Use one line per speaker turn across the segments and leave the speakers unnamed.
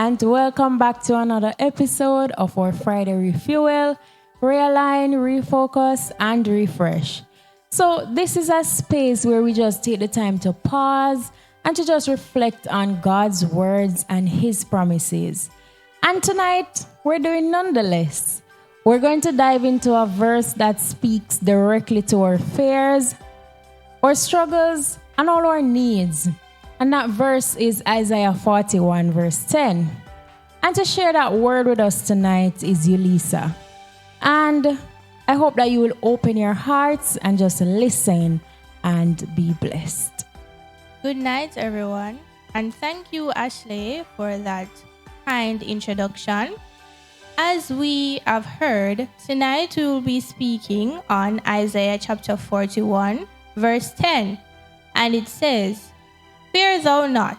and welcome back to another episode of our Friday Refuel, Realign, Refocus, and Refresh. So this is a space where we just take the time to pause and to just reflect on God's words and His promises. And tonight, we're doing nonetheless. We're going to dive into a verse that speaks directly to our fears, our struggles, and all our needs. And that verse is Isaiah 41, verse 10. And to share that word with us tonight is Yulisa. And I hope that you will open your hearts and just listen and be blessed.
Good night, everyone. And thank you, Ashley, for that kind introduction. As we have heard, tonight we will be speaking on Isaiah chapter 41, verse 10. And it says, "Fear thou not,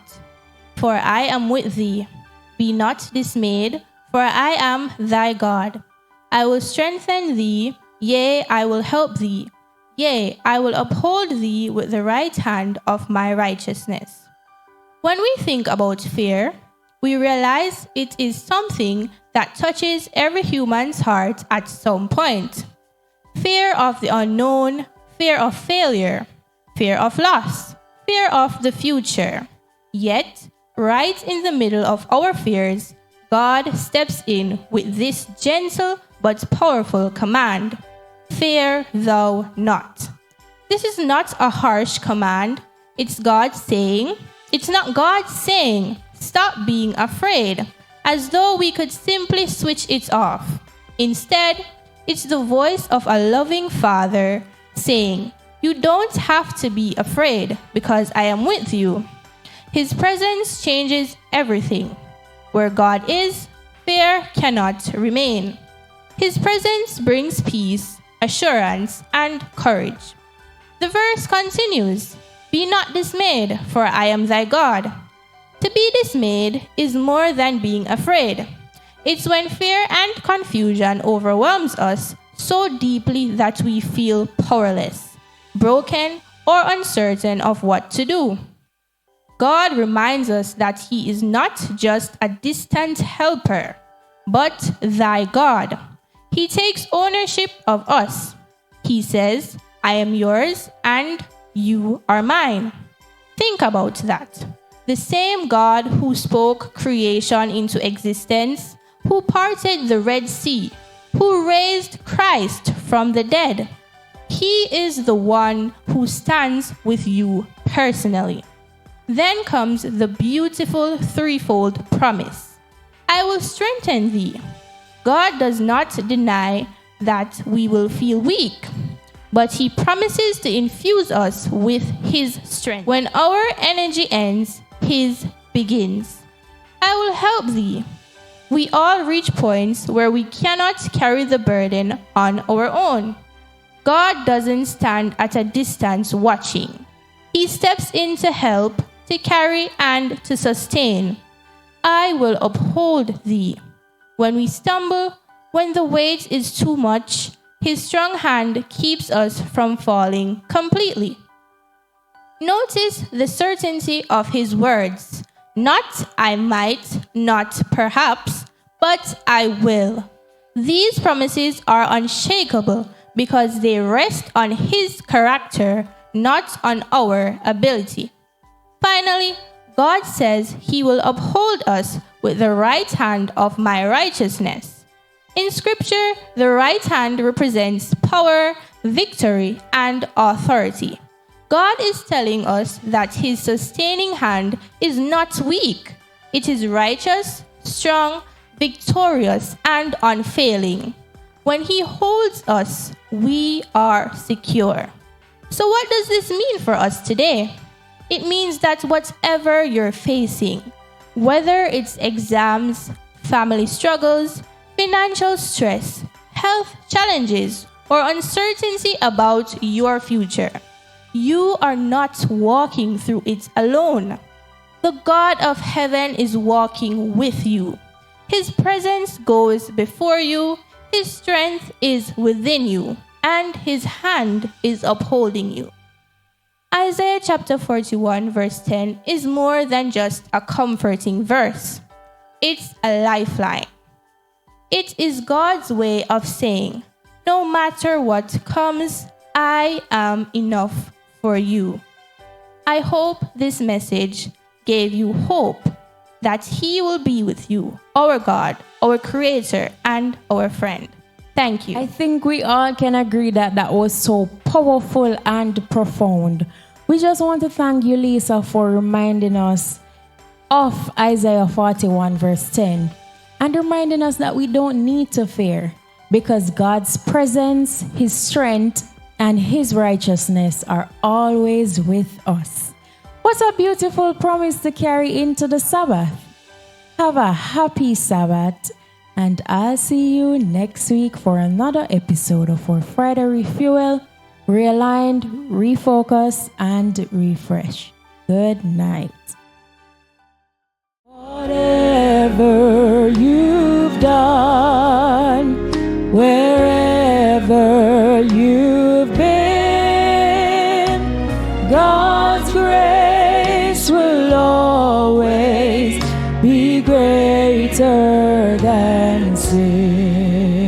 for I am with thee. Be not dismayed, for I am thy God. I will strengthen thee, yea, I will help thee. Yea, I will uphold thee with the right hand of my righteousness." When we think about fear, we realize it is something that touches every human's heart at some point. Fear of the unknown, fear of failure, fear of loss, fear of the future. Yet, right in the middle of our fears, God steps in with this gentle but powerful command: "Fear thou not." This is not a harsh command. It's not God saying, "Stop being afraid," as though we could simply switch it off. Instead, it's the voice of a loving Father saying, "You don't have to be afraid because I am with you." His presence changes everything. Where God is, fear cannot remain. His presence brings peace, assurance, and courage. The verse continues, "Be not dismayed, for I am thy God." To be dismayed is more than being afraid. It's when fear and confusion overwhelms us so deeply that we feel powerless, broken, or uncertain of what to do. God reminds us that He is not just a distant helper, but thy God. He takes ownership of us. He says, "I am yours and you are mine." Think about that. The same God who spoke creation into existence, who parted the Red Sea, who raised Christ from the dead, He is the one who stands with you personally. Then comes the beautiful threefold promise: "I will strengthen thee." God does not deny that we will feel weak, but He promises to infuse us with His strength. When our energy ends, His begins. "I will help thee." We all reach points where we cannot carry the burden on our own. God doesn't stand at a distance watching. He steps in to help, to carry, and to sustain. "I will uphold thee." When we stumble, when the weight is too much, His strong hand keeps us from falling completely. Notice the certainty of His words. Not "I might," not "perhaps," but "I will." These promises are unshakable because they rest on His character, not on our ability. Finally, God says He will uphold us with the right hand of my righteousness. In Scripture, the right hand represents power, victory, and authority. God is telling us that His sustaining hand is not weak. It is righteous, strong, victorious, and unfailing. When He holds us, we are secure. So what does this mean for us today? It means that whatever you're facing, whether it's exams, family struggles, financial stress, health challenges, or uncertainty about your future, you are not walking through it alone. The God of heaven is walking with you. His presence goes before you, His strength is within you, and His hand is upholding you. Isaiah chapter 41 verse 10 is more than just a comforting verse. It's a lifeline. It is God's way of saying, no matter what comes, I am enough for you. I hope this message gave you hope that He will be with you, our God, our Creator, and our friend. Thank you.
I think we all can agree that that was so powerful and profound. We just want to thank you, Lisa, for reminding us of Isaiah 41 verse 10 and reminding us that we don't need to fear because God's presence, His strength, and His righteousness are always with us. What a beautiful promise to carry into the Sabbath. Have a happy Sabbath, and I'll see you next week for another episode of our Friday Refuel, Realigned, Refocus, and Refresh. Good night. Whatever you've done, wherever you've been, God's grace will always be greater than sin.